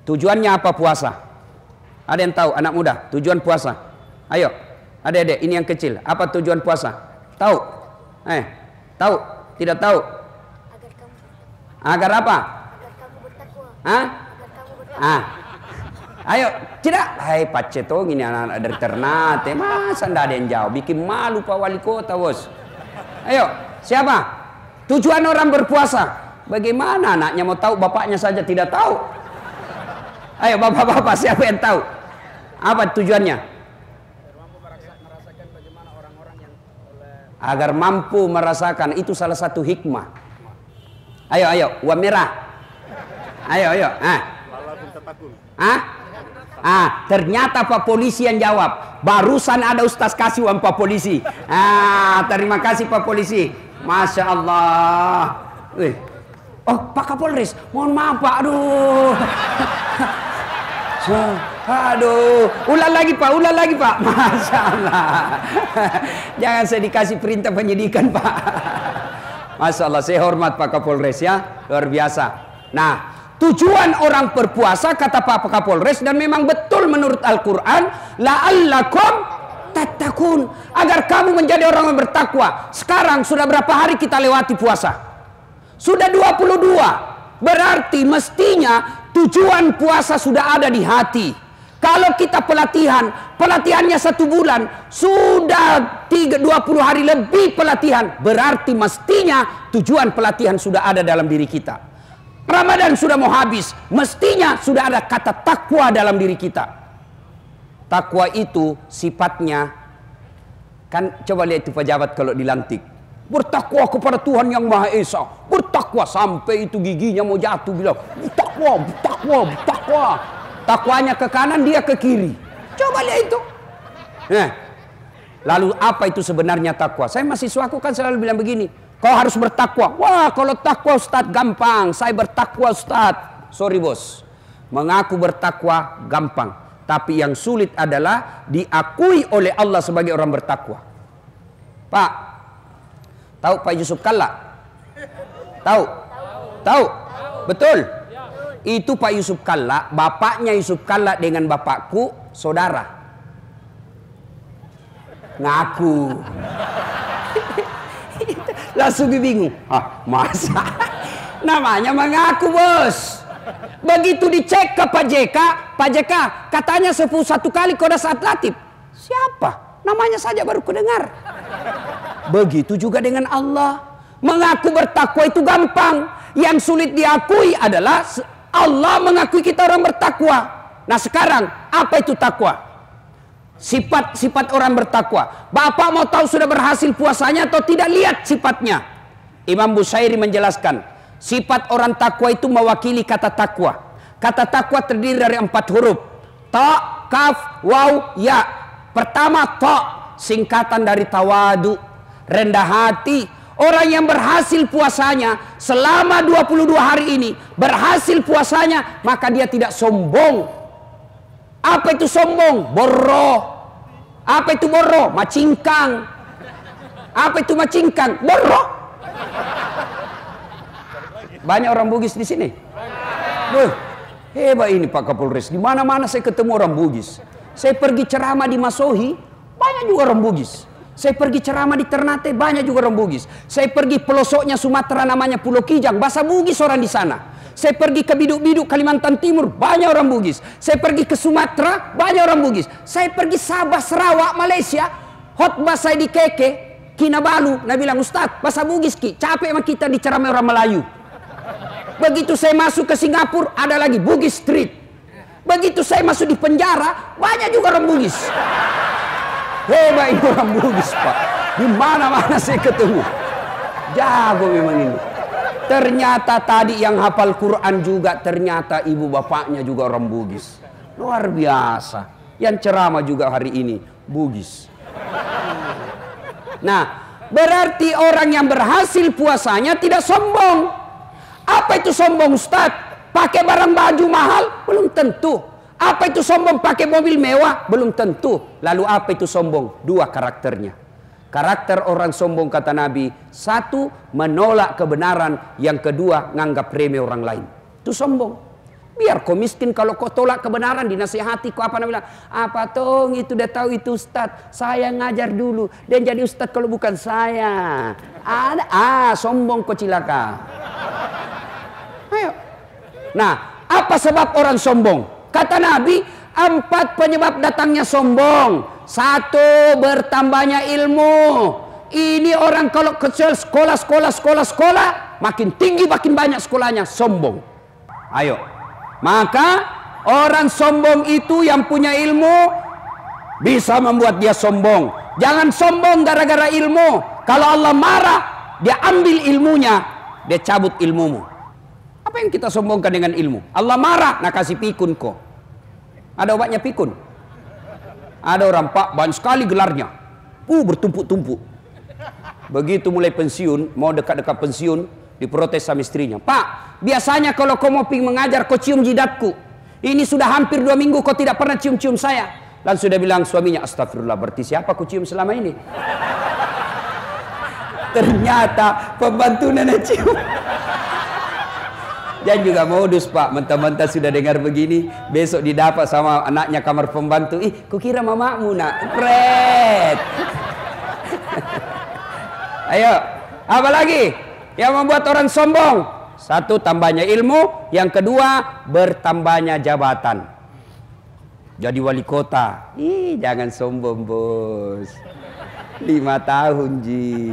Tujuannya apa puasa? Ada yang tahu anak muda tujuan puasa? Ayo, adik-adik ini yang kecil. Apa tujuan puasa? Tahu? Tahu? Tidak tahu? Agar apa? Agar kamu bertakwa. Hah? Agar kamu bertakwa. Ayo, tidak. Hai pacetong ini anak-anak dari Ternate. Masa ndak ada yang jawab? Bikin malu Pak Wali Kota, bos. Ayo, siapa? Tujuan orang berpuasa. Bagaimana anaknya mau tahu, bapaknya saja tidak tahu. Ayo bapak-bapak, siapa yang tahu? Apa tujuannya? Agar mampu merasakan, itu salah satu hikmah. Ayo, uang merah. Ayo. Ternyata Pak Polisi yang jawab. Barusan ada Ustaz kasih uang Pak Polisi. Terima kasih Pak Polisi. Masya Allah. Oh, Pak Kapolres, mohon maaf Pak. Ulang lagi Pak. Masya Allah. Jangan saya dikasih perintah penyidikan Pak. Masya Allah, saya hormat Pak Kapolres ya, luar biasa. Nah, tujuan orang berpuasa kata Pak Kapolres, dan memang betul menurut Al-Quran, la'allakum tattaqun, agar kamu menjadi orang yang bertakwa. Sekarang sudah berapa hari kita lewati puasa? Sudah 22. Berarti mestinya tujuan puasa sudah ada di hati. Kalau kita pelatihannya 1 bulan, sudah 20 hari lebih pelatihan, berarti mestinya tujuan pelatihan sudah ada dalam diri kita. Ramadan sudah mau habis, mestinya sudah ada kata takwa dalam diri kita. Takwa itu sifatnya, kan coba lihat itu pejabat kalau dilantik, bertakwa kepada Tuhan yang Maha Esa, bertakwa sampai itu giginya mau jatuh, bilang bertakwa. Takwanya ke kanan, dia ke kiri. Coba lihat itu. Lalu apa itu sebenarnya takwa? Saya mahasiswaku kan selalu bilang begini, kau harus bertakwa. Wah, kalau takwa Ustaz gampang, saya bertakwa Ustaz. Sorry bos, mengaku bertakwa gampang, tapi yang sulit adalah diakui oleh Allah sebagai orang bertakwa. Pak, tahu Pak Yusuf Kalla? Tahu? Betul? Itu Pak Yusuf Kalla, bapaknya Yusuf Kalla dengan bapakku saudara. Ngaku. Langsung bingung. Masa? Namanya mengaku bos. Begitu dicek ke Pak JK katanya 1 kali kau saat latih. Siapa? Namanya saja baru kudengar. Begitu juga dengan Allah. Mengaku bertakwa itu gampang. Yang sulit diakui adalah Allah mengakui kita orang bertakwa. Nah sekarang apa itu takwa? Sifat orang bertakwa. Bapak mau tahu sudah berhasil puasanya atau tidak? Lihat sifatnya. Imam Busairi menjelaskan, sifat orang takwa itu mewakili kata takwa. Kata takwa terdiri dari 4 huruf. Ta, kaf, waw, ya. Pertama ta, singkatan dari tawadu, rendah hati. Orang yang berhasil puasanya selama 22 hari ini, berhasil puasanya, maka dia tidak sombong. Apa itu sombong? Borro. Apa itu borro? Macingkang. Apa itu macingkang? Borro. Banyak orang Bugis di sini. Hebat ini Pak Kapolres. Di mana-mana saya ketemu orang Bugis. Saya pergi ceramah di Masohi, banyak juga orang Bugis. Saya pergi ceramah di Ternate, banyak juga orang Bugis. Saya pergi pelosoknya Sumatera namanya Pulau Kijang, bahasa Bugis orang di sana. Saya pergi ke Biduk-Biduk Kalimantan Timur, banyak orang Bugis. Saya pergi ke Sumatera, banyak orang Bugis. Saya pergi Sabah, Sarawak, Malaysia, khotbah saya di Keke, Kinabalu, Nabi bilang, Ustaz, bahasa Bugis ki, capek sama kita diceramai orang Melayu. Begitu saya masuk ke Singapura, ada lagi Bugis Street. Begitu saya masuk di penjara, banyak juga orang Bugis. Hebat ini orang Bugis Pak. Di mana-mana saya ketemu. Jago memang ini. Ternyata tadi yang hafal Quran juga ternyata ibu bapaknya juga orang Bugis. Luar biasa. Yang ceramah juga hari ini Bugis. Nah, berarti orang yang berhasil puasanya tidak sombong. Apa itu sombong Ustaz? Pakai barang baju mahal? Belum tentu. Apa itu sombong? Pakai mobil mewah? Belum tentu. Lalu apa itu sombong? 2 karakternya. Karakter orang sombong kata Nabi, 1 menolak kebenaran, yang kedua nganggap remeh orang lain. Itu sombong. Biar kau miskin, kalau kau tolak kebenaran dinasihati kau apa namanya? Apa tong itu udah tahu itu ustad, saya ngajar dulu dan jadi ustad kalau bukan saya. Ada sombong kau cilaka. Ayo. Nah, apa sebab orang sombong? Kata Nabi, 4 penyebab datangnya sombong. 1, bertambahnya ilmu. Ini orang kalau ke sekolah, makin tinggi makin banyak sekolahnya, sombong. Ayo. Maka orang sombong itu yang punya ilmu bisa membuat dia sombong. Jangan sombong gara-gara ilmu. Kalau Allah marah, dia ambil ilmunya, dia cabut ilmumu. Apa yang kita sombongkan dengan ilmu? Allah marah, nak kasih pikun kok. Ada obatnya pikun. Ada orang, Pak, banyak sekali gelarnya. Bertumpuk-tumpuk. Begitu mulai pensiun, mau dekat-dekat pensiun, diprotes sama istrinya. Pak, biasanya kalau kau mau mengajar, kau cium jidatku. Ini sudah hampir 2 minggu kau tidak pernah cium-cium saya. Lalu sudah bilang suaminya, astagfirullah, berarti siapa kau cium selama ini? Ternyata pembantu nenek cium. Dan juga modus, Pak, mentah-mentah sudah dengar begini, besok didapat sama anaknya kamar pembantu. Kukira mamamu nak, pret. Ayo, apa lagi yang membuat orang sombong? 1, tambahnya ilmu. Yang kedua, bertambahnya jabatan. Jadi wali kota. Jangan sombong, bos. 5 tahun, Ji.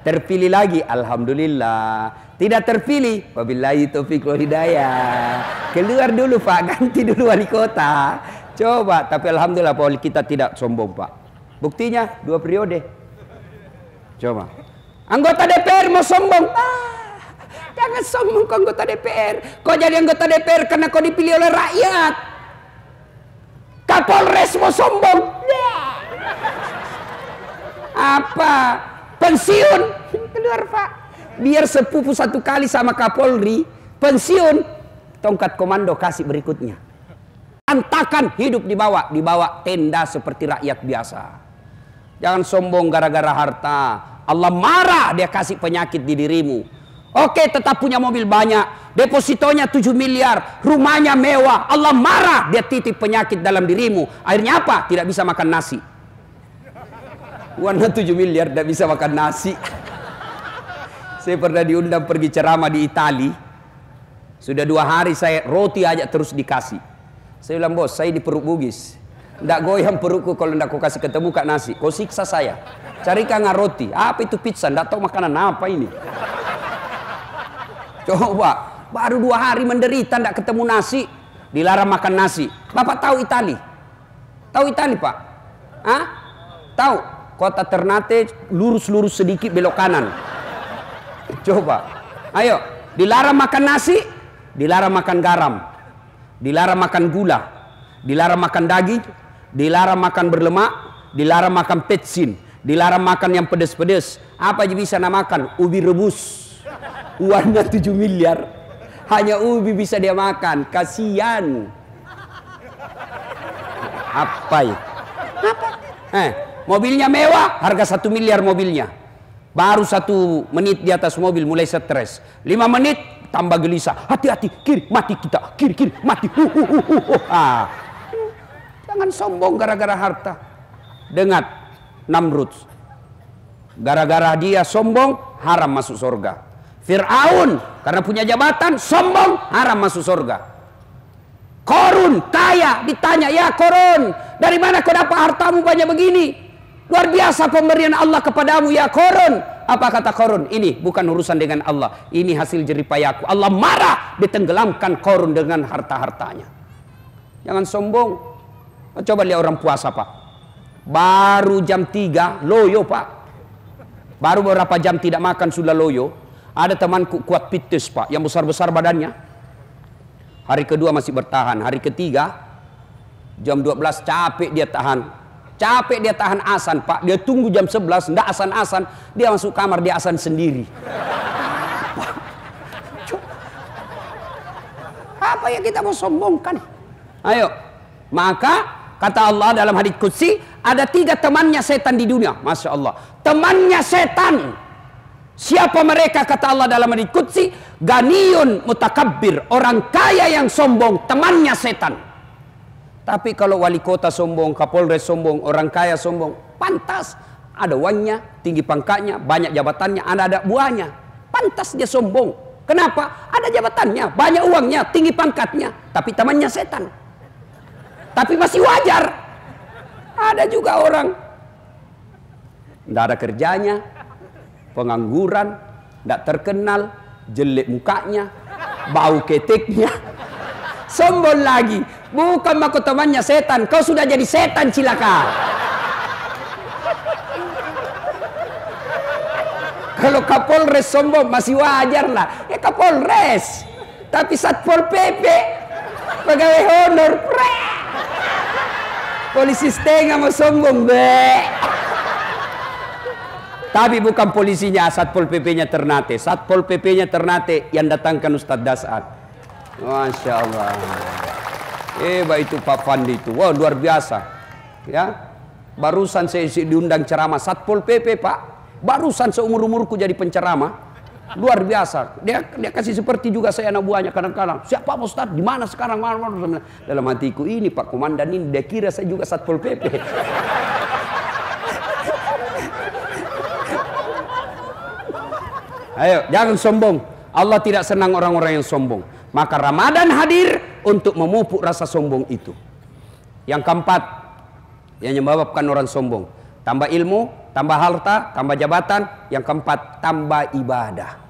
Terpilih lagi, alhamdulillah. Tidak terpilih, wabillahi taufiq wal hidayah. Keluar dulu, Pak, ganti dulu wali kota. Coba, tapi alhamdulillah Pak, kita tidak sombong, Pak. Buktinya 2 periode. Coba. Anggota DPR mau sombong. Jangan sombong ke anggota DPR. Kau jadi anggota DPR karena kau dipilih oleh rakyat. Kapolres mau sombong. Apa? Pensiun. Keluar, Pak. Biar sepupu 1 kali sama Kapolri. Pensiun. Tongkat komando kasih berikutnya. Antakan hidup di bawah tenda seperti rakyat biasa. Jangan sombong gara-gara harta. Allah marah, dia kasih penyakit di dirimu. Oke, tetap punya mobil banyak, depositonya 7 miliar, rumahnya mewah. Allah marah, dia titip penyakit dalam dirimu. Akhirnya apa? Tidak bisa makan nasi. Warna 7 miliar tidak bisa makan nasi. Saya pernah diundang pergi ceramah di Itali. Sudah 2 hari saya roti aja terus dikasih. Saya bilang, bos, saya di perut bugis. Nggak goyang perutku kalau nggak kau kasih ketemu kak nasi. Kau siksa saya. Carikan roti. Apa itu pizza? Nggak tahu makanan apa ini. Coba. Baru 2 hari menderita nggak ketemu nasi. Dilarang makan nasi. Bapak tahu Itali? Tahu Itali, Pak? Hah? Tahu? Kota Ternate lurus-lurus sedikit belok kanan. Coba. Ayo. Dilarang makan nasi. Dilarang makan garam. Dilarang makan gula. Dilarang makan daging. Dilarang makan berlemak, dilarang makan petsin, dilarang makan yang pedes-pedes. Apa aja bisa namakan? Ubi rebus. Uangnya 7 miliar. Hanya ubi bisa dia makan. Kasihan. Apa itu? Apa? Mobilnya mewah, harga 1 miliar mobilnya. Baru 1 menit di atas mobil mulai stres. 5 menit tambah gelisah. Hati-hati, kiri, mati kita. Kiri, mati. Jangan sombong gara-gara harta. Dengar, Namrud. Gara-gara dia sombong, haram masuk surga. Fir'aun, karena punya jabatan, sombong, haram masuk surga. Korun, kaya, ditanya, ya Korun, dari mana kau dapat hartamu banyak begini? Luar biasa pemberian Allah kepadamu, ya Korun. Apa kata Korun? Ini bukan urusan dengan Allah. Ini hasil jeripayaku. Allah marah, ditenggelamkan Korun dengan harta-hartanya. Jangan sombong. Coba lihat orang puasa, Pak. Baru jam 3 loyo, Pak. Baru beberapa jam tidak makan sudah loyo. Ada temanku kuat pites, Pak, yang besar-besar badannya. Hari kedua masih bertahan. Hari ketiga jam 12 capek dia tahan. Capek dia tahan asan, Pak. Dia tunggu jam 11 ndak asan-asan, dia masuk kamar dia asan sendiri. Apa yang kita mau sombongkan? Ayo. Maka kata Allah dalam hadits qudsi, ada 3 temannya setan di dunia. Masya Allah. Temannya setan. Siapa mereka, kata Allah dalam hadits qudsi? Ganiyun mutakabbir, orang kaya yang sombong, temannya setan. Tapi kalau wali kota sombong, kapolres sombong, orang kaya sombong, pantas. Ada uangnya, tinggi pangkatnya, banyak jabatannya, ada buahnya. Pantas dia sombong. Kenapa? Ada jabatannya, banyak uangnya, tinggi pangkatnya, tapi temannya setan. Tapi masih wajar. Ada juga orang tidak ada kerjanya, pengangguran, tidak terkenal, jelek mukanya, bau keteknya, sombong lagi. Bukan maku temannya setan, kau sudah jadi setan cilaka. Kalau Kapolres sombong masih wajar lah, ya Kapolres. Tapi Satpol PP, pegawai honor, polisi setengah mau sombong, Tapi bukan polisinya, Satpol PP-nya Ternate. Satpol PP-nya Ternate yang datangkan Ustadz Dasar. Masya Allah. Itu Pak Fandi itu. Wah, luar biasa. Ya, barusan saya diundang ceramah Satpol PP, Pak. Barusan seumur-umurku jadi penceramah. Luar biasa. Dia kasih seperti juga saya anak buahnya kadang-kadang. Siapa Pak Ustadz? Di mana sekarang? Dalam hatiku, ini Pak Komandan ini, dia kira saya juga Satpol PP. Ayo, jangan sombong. Allah tidak senang orang-orang yang sombong. Maka Ramadan hadir untuk memupuk rasa sombong itu. Yang keempat, yang menyebabkan orang sombong. Tambah ilmu, tambah harta, tambah jabatan. Yang keempat, tambah ibadah.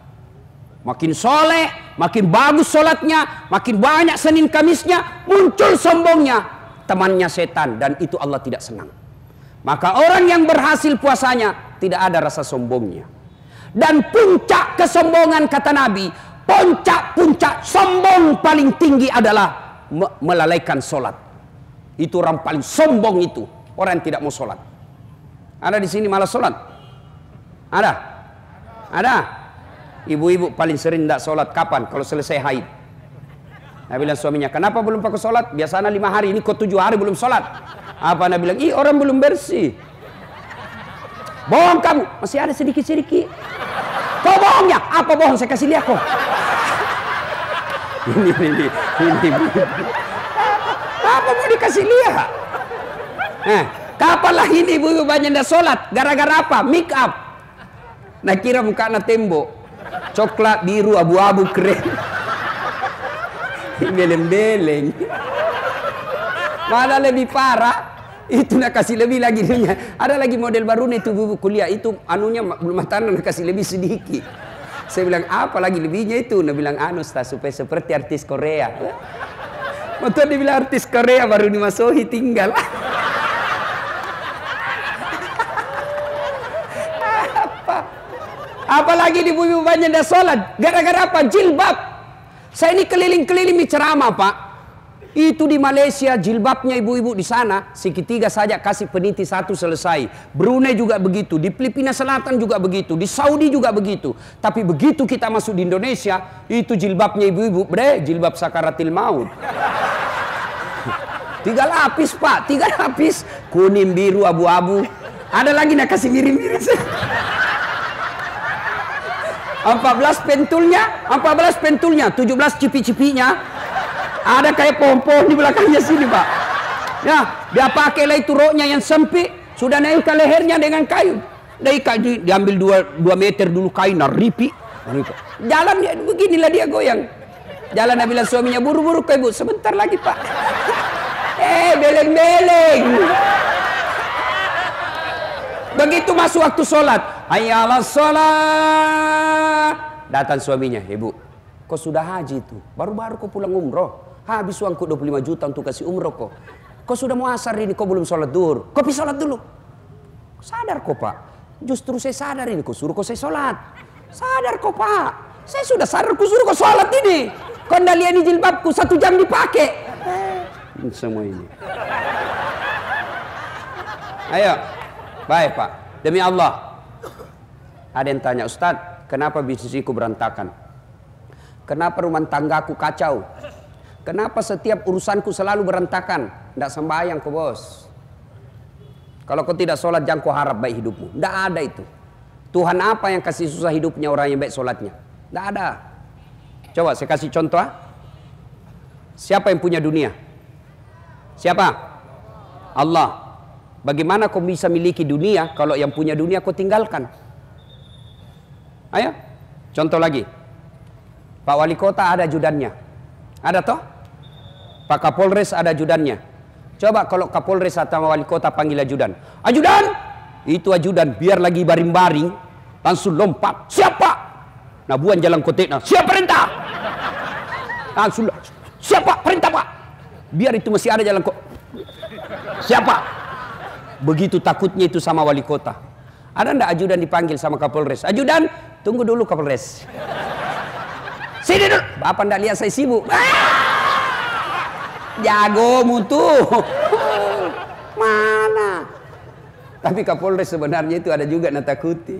Makin soleh, makin bagus sholatnya, makin banyak Senin Kamisnya, muncul sombongnya. Temannya setan, dan itu Allah tidak senang. Maka orang yang berhasil puasanya, tidak ada rasa sombongnya. Dan puncak kesombongan, kata Nabi, puncak sombong paling tinggi adalah melalaikan sholat. Itu orang paling sombong itu, orang yang tidak mau sholat. Ada di sini malas sholat? Ada? Ada? Ibu-ibu paling sering tidak sholat kapan? Kalau selesai haid. Nabi bilang suaminya, kenapa belum pakai sholat? Biasanya 5 hari, ini kok 7 hari belum sholat. Apa Nabi bilang? Orang belum bersih. Bohong kamu, masih ada sedikit-sedikit. Kau bohongnya? Apa bohong? Saya kasih lihat kok. Ini. Apa mau dikasih lihat? Kapan lah ini ibu-ibu banyak dah sholat? Gara-gara apa? Make up. Nah kira muka na tembok. Coklat, biru, abu-abu, keren. Beleng-beleng. Mana lebih parah? Itu nak kasih lebih lagi dunia. Ada lagi model baru nih itu buku kuliah itu anunya belum matanan nak kasih lebih sedikit. Saya bilang apa lagi lebihnya itu? Dia bilang Ustaz supaya seperti artis Korea. Betul dia bilang artis Korea baru dimasuki tinggal. Apalagi di bumi banyak dah sholat. Gara-gara apa? Jilbab. Saya ini keliling-keliling ceramah Pak. Itu di Malaysia jilbabnya ibu-ibu di sana segitiga saja kasih peniti 1 selesai. Brunei juga begitu, di Filipina Selatan juga begitu, di Saudi juga begitu. Tapi begitu kita masuk di Indonesia, itu jilbabnya ibu-ibu, jilbab sakaratil maut. 3 lapis Pak, 3 lapis, kuning, biru, abu-abu. Ada lagi nak kasih miring-miring. 14 pentulnya, 17 cipi-cipinya. Ada kayak pohon-pohon di belakangnya sini Pak. Ya, dia pakailah itu roknya yang sempit, sudah naik ke lehernya dengan kayu. Diambil 2 meter dulu kain, ripi. Jalan dia beginilah dia goyang. Jalan Nabi bilang suaminya, buru-buru ke ibu, sebentar lagi Pak. Beleng-beleng. Begitu masuk waktu sholat, hayya 'alas sholat. Datang suaminya, ibu, kau sudah haji itu, baru-baru kau pulang umroh. Habis uangku 25 juta untuk kasih umroh kok. Kau sudah mau asar ini, kau belum sholat duhur. Kau pergi sholat dulu. Sadar kok Pak. Justru saya sadar ini, kau suruh kau saya sholat. Sadar kok Pak. Saya sudah sadar, kau suruh kau sholat ini. Kau ndak lihat di jilbabku 1 jam dipakai. Semua ini. Ayo. Baik Pak. Demi Allah. Ada yang tanya, Ustadz, kenapa bisnisku berantakan? Kenapa rumah tanggaku kacau? Kenapa setiap urusanku selalu berantakan? Tidak sembahyang kau bos. Kalau kau tidak sholat jangan kau harap baik hidupmu. Tidak ada itu. Tuhan apa yang kasih susah hidupnya orang yang baik sholatnya? Tidak ada. Coba saya kasih contoh. Siapa yang punya dunia? Siapa? Allah. Bagaimana kau bisa miliki dunia kalau yang punya dunia kau tinggalkan? Ayo, contoh lagi. Pak Wali Kota ada ajudannya. Ada toh? Pak Kapolres ada ajudannya. Coba kalau Kapolres atau Wali Kota panggil ajudan. Ajudan! Itu ajudan biar lagi baring-baring langsung lompat. Siapa? Nah buan jalan koteknya. Siapa perintah? Langsung. Siapa perintah Pak? Biar itu masih ada jalan kok. Siapa? Begitu takutnya itu sama Wali Kota. Ada ndak ajudan dipanggil sama Kapolres? Ajudan, tunggu dulu Kapolres. Sini dulu. Bapak ndak lihat saya sibuk. Jago mutu. Mana? Tapi Kapolres sebenarnya itu ada juga natakuti.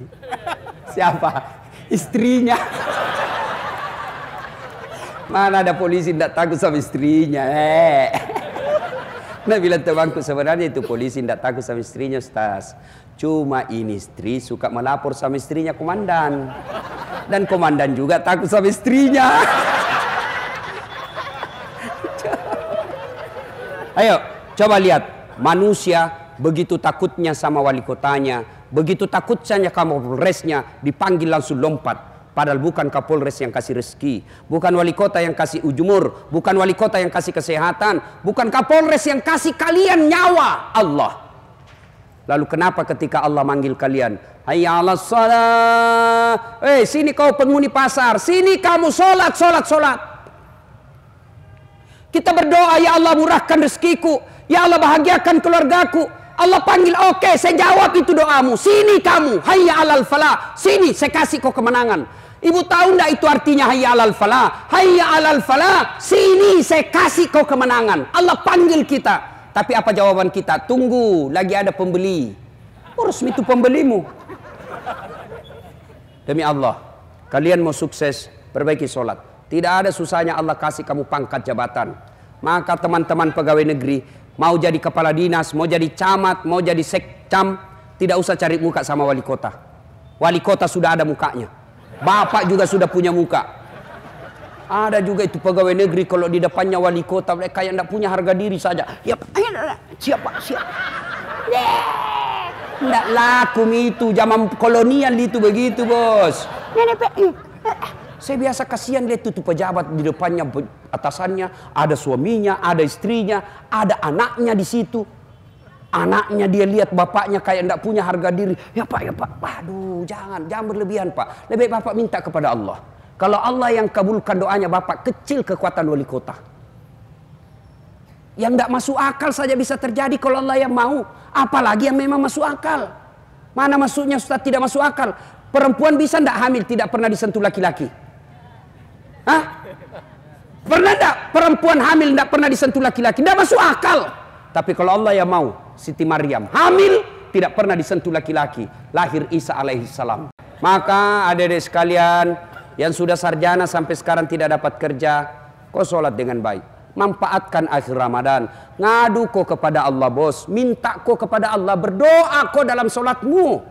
Siapa? Istrinya. Mana ada polisi tidak takut sama istrinya? Nah bilang temanku sebenarnya itu polisi tidak takut sama istrinya, Ustaz. Cuma ini istri suka melapor sama istrinya komandan. Dan komandan juga takut sama istrinya. Ayo coba lihat. Manusia begitu takutnya sama wali kotanya, begitu takutnya Kapolresnya, dipanggil langsung lompat. Padahal bukan Kapolres yang kasih rezeki, bukan wali kota yang kasih ujumur, bukan wali kota yang kasih kesehatan, bukan Kapolres yang kasih kalian nyawa, Allah. Lalu kenapa ketika Allah manggil kalian, hayya 'alas shalah, sini kau penghuni pasar, sini kamu sholat, sholat, sholat. Kita berdoa, ya Allah murahkan rezekiku, ya Allah bahagiakan keluargaku. Allah panggil, oke, saya jawab itu doamu. Sini kamu, hayya 'alal falah, sini saya kasih kau kemenangan. Ibu tahu enggak itu artinya hayya 'alal falah? Hayya 'alal falah, sini saya kasih kau kemenangan. Allah panggil kita. Tapi apa jawaban kita? Tunggu, lagi ada pembeli. Urus itu pembelimu. Demi Allah, kalian mau sukses, perbaiki sholat. Tidak ada susahnya Allah kasih kamu pangkat jabatan. Maka teman-teman pegawai negeri, mau jadi kepala dinas, mau jadi camat, mau jadi sekcam, tidak usah cari muka sama wali kota. Wali kota sudah ada mukanya. Bapak juga sudah punya muka. Ada juga itu pegawai negeri kalau di depannya wali kota mereka kayak tidak punya harga diri saja. Ya, siapa? Tidak laku itu zaman kolonial itu begitu bos. Saya biasa kasihan lihat itu pejabat di depannya atasannya ada suaminya, ada istrinya, ada anaknya di situ. Anaknya dia lihat bapaknya kayak tidak punya harga diri. Ya Pak. Aduh, jangan berlebihan Pak. Lebih Bapak minta kepada Allah. Kalau Allah yang kabulkan doanya Bapak, kecil kekuatan wali kota. Yang tidak masuk akal saja bisa terjadi kalau Allah yang mau. Apalagi yang memang masuk akal. Mana masuknya Ustaz tidak masuk akal? Perempuan bisa tidak hamil tidak pernah disentuh laki-laki? Hah? Pernah tidak perempuan hamil tidak pernah disentuh laki-laki? Tidak masuk akal. Tapi kalau Allah yang mau, Siti Maryam hamil tidak pernah disentuh laki-laki. Lahir Isa alaihissalam. Maka adik-adik sekalian yang sudah sarjana sampai sekarang tidak dapat kerja, kau sholat dengan baik. Manfaatkan akhir Ramadan. Ngadu kau kepada Allah bos. Minta kau kepada Allah. Berdoa kau dalam sholatmu.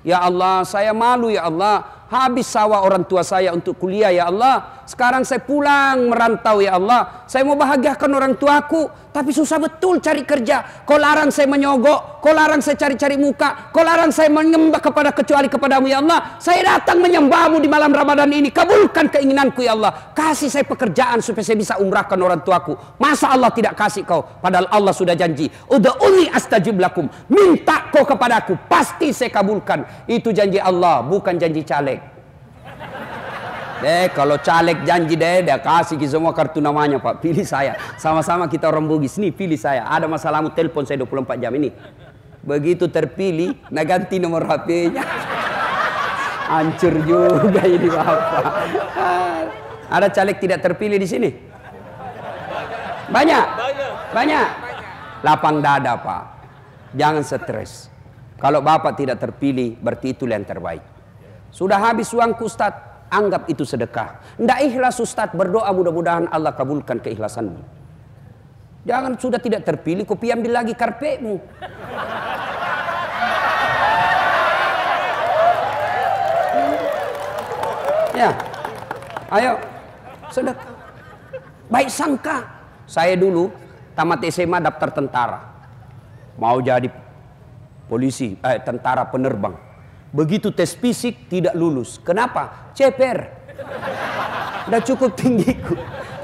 Ya Allah, saya malu ya Allah. Habis sawah orang tua saya untuk kuliah ya Allah. Sekarang saya pulang merantau ya Allah. Saya mau bahagiakan orang tuaku. Tapi susah betul cari kerja. Kau larang saya menyogok. Kau larang saya cari-cari muka. Kau larang saya menyembah kecuali kepadamu ya Allah. Saya datang menyembahmu di malam Ramadan ini. Kabulkan keinginanku ya Allah. Kasih saya pekerjaan supaya saya bisa umrahkan orang tuaku. Masa Allah tidak kasih kau? Padahal Allah sudah janji. Ud'uni astajib lakum. Minta kau kepadaku. Pasti saya kabulkan. Itu janji Allah, bukan janji caleg. Kalau caleg janji dia kasih semua kartu namanya Pak. Pilih saya. Sama-sama kita orang Bugis. Nih pilih saya. Ada masalahmu telepon saya 24 jam ini. Begitu terpilih, nah ganti nomor HP-nya. Hancur juga ini Bapak. Ada caleg tidak terpilih di sini? Banyak. Lapang dada Pak. Jangan stres. Kalau Bapak tidak terpilih, berarti itu yang terbaik. Sudah habis uangku Ustaz, anggap itu sedekah. Tidak ikhlas Ustaz, berdoa mudah-mudahan Allah kabulkan keikhlasanmu. Jangan sudah tidak terpilih, kau ambil lagi karpetmu. Ya, ayo, sedekah. Baik sangka. Saya dulu tamat SMA daftar tentara, mau jadi polisi, tentara penerbang. Begitu tes fisik tidak lulus. Kenapa? CPR. Udah cukup tinggiku.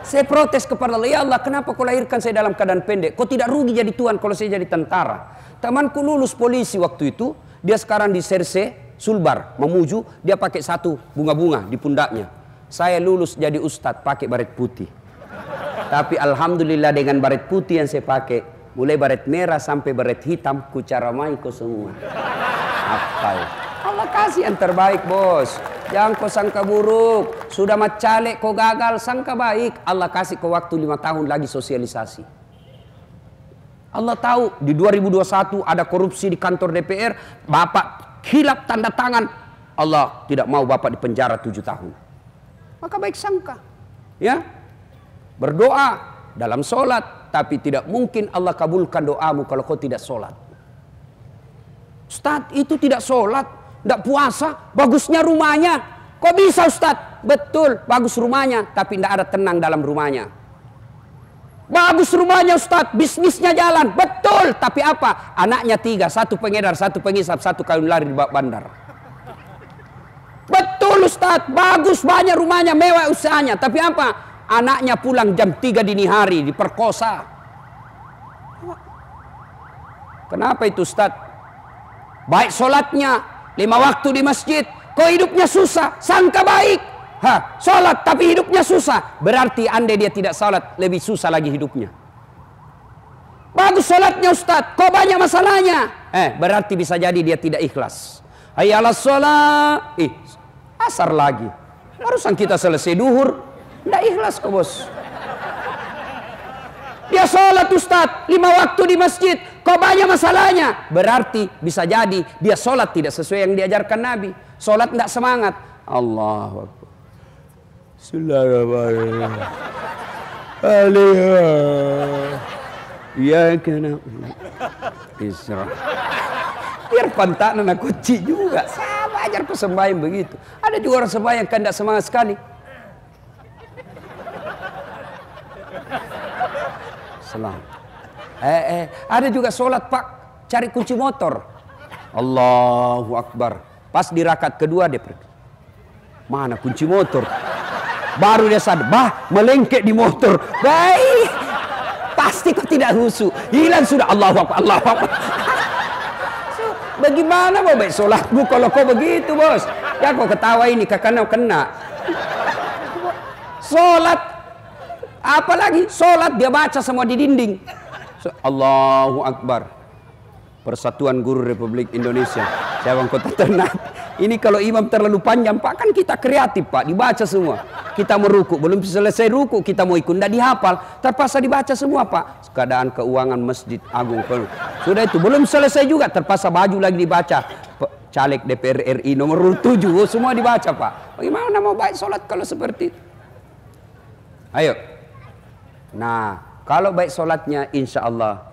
Saya protes kepada Allah, ya Allah, kenapa kau lahirkan saya dalam keadaan pendek? Kau tidak rugi jadi Tuhan kalau saya jadi tentara. Temanku lulus polisi waktu itu, dia sekarang di Serse, Sulbar, Mamuju, dia pakai satu bunga-bunga di pundaknya. Saya lulus jadi ustadz pakai baret putih. Tapi alhamdulillah dengan baret putih yang saya pakai, mulai baret merah sampai baret hitam, ku caramai kau semua. Apa ya? Allah kasih yang terbaik, bos. Jangan kau sangka buruk. Sudah macalek kau gagal, sangka baik. Allah kasih kau waktu 5 tahun lagi sosialisasi. Allah tahu di 2021 ada korupsi di kantor DPR. Bapak hilap tanda tangan. Allah tidak mau bapak di penjara 7 tahun. Maka baik sangka. Ya, berdoa dalam sholat. Tapi tidak mungkin Allah kabulkan doamu kalau kau tidak sholat. Ustadz itu tidak sholat, tidak puasa, bagusnya rumahnya. Kok bisa Ustadz? Betul, bagus rumahnya, tapi tidak ada tenang dalam rumahnya. Bagus rumahnya Ustadz, bisnisnya jalan, betul, tapi apa? Anaknya 3, 1 pengedar, 1 pengisap, 1 kawin lari di bak bandar. Betul Ustadz, bagus banyak rumahnya, mewah usahanya, tapi apa? Anaknya pulang jam 3 dini hari, diperkosa. Kenapa itu Ustadz? Baik sholatnya, 5 waktu di masjid, kok hidupnya susah, sangka baik. Sholat tapi hidupnya susah, berarti andai dia tidak sholat lebih susah lagi hidupnya. Bagus sholatnya Ustadz, kok banyak masalahnya, berarti bisa jadi dia tidak ikhlas. Hayya 'alas sholat, asar lagi, barusan kita selesai duhur, tidak ikhlas kok bos. Dia sholat Ustadz 5 waktu di masjid, kok banyak masalahnya, berarti bisa jadi dia sholat tidak sesuai yang diajarkan Nabi. Sholat tidak semangat. Allahu Akbar. Bismillahirrahmanirrahim. Ya kena Isra. Biar pantanan aku kunci juga. Sama ajar ku sembahyang begitu. Ada juga orang sembahyang kan tidak semangat sekali. Salam. Ada juga sholat pak cari kunci motor. Allahu Akbar. Pas di rakaat kedua dia pergi. Mana kunci motor? Baru dia sadar, bah melengket di motor. Baik. Pasti kau tidak husu. Hilang sudah. Allahu Akbar. Allahu Akbar. Bagaimana mau baik sholatmu kalau kau begitu bos? Ya kau ketawa ini kakak kena. Sholat. Apalagi sholat dia baca semua di dinding. Allahu Akbar. Persatuan Guru Republik Indonesia cabang Kota Ternate. Ini kalau imam terlalu panjang pak, kan kita kreatif pak, dibaca semua. Kita meruku, belum selesai ruku kita mau ikut, tidak dihafal, terpaksa dibaca semua pak. Keadaan keuangan Masjid Agung, sudah itu belum selesai juga, terpaksa baju lagi dibaca. Caleg DPR RI nomor 7 semua dibaca pak. Bagaimana mau baik sholat kalau seperti itu? Ayo. Nah, kalau baik sholatnya, insya Allah,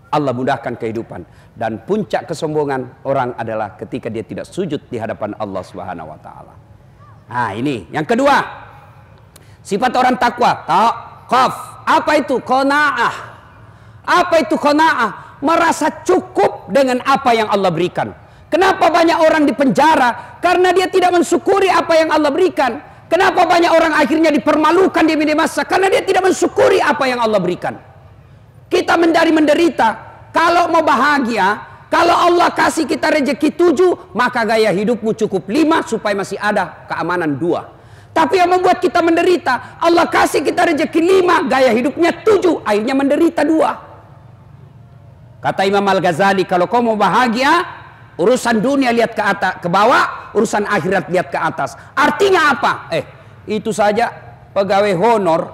Allah mudahkan kehidupan. Dan puncak kesombongan orang adalah ketika dia tidak sujud di hadapan Allah Subhanahu wa Ta'ala. Nah, ini yang kedua, sifat orang takwa. Taqaf. Apa itu? Qanaah. Apa itu qanaah? Merasa cukup dengan apa yang Allah berikan. Kenapa banyak orang di penjara? Karena dia tidak mensyukuri apa yang Allah berikan. Kenapa banyak orang akhirnya dipermalukan di media massa? Karena dia tidak mensyukuri apa yang Allah berikan. Kita menderita. Kalau mau bahagia, kalau Allah kasih kita rezeki 7, maka gaya hidupmu cukup 5 supaya masih ada keamanan 2. Tapi yang membuat kita menderita, Allah kasih kita rezeki 5, gaya hidupnya 7, akhirnya menderita 2. Kata Imam Al-Ghazali, kalau kau mau bahagia, urusan dunia lihat ke atas, ke bawah, urusan akhirat lihat ke atas. Artinya apa? Itu saja pegawai honor,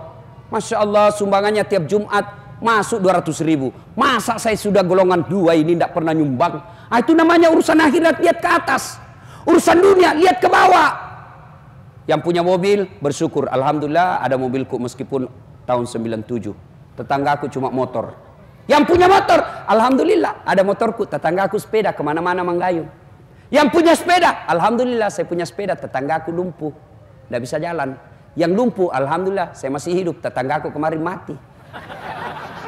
Masya Allah sumbangannya tiap Jumat masuk 200.000. Masa saya sudah golongan 2 ini tidak pernah nyumbang? Itu namanya urusan akhirat lihat ke atas. Urusan dunia lihat ke bawah. Yang punya mobil bersyukur, alhamdulillah ada mobilku meskipun tahun 97. Tetanggaku cuma motor. Yang punya motor, alhamdulillah ada motorku. Tetanggaku sepeda kemana-mana menggayung. Yang punya sepeda, alhamdulillah saya punya sepeda. Tetanggaku lumpuh. Tidak bisa jalan. Yang lumpuh, alhamdulillah saya masih hidup. Tetanggaku kemarin mati.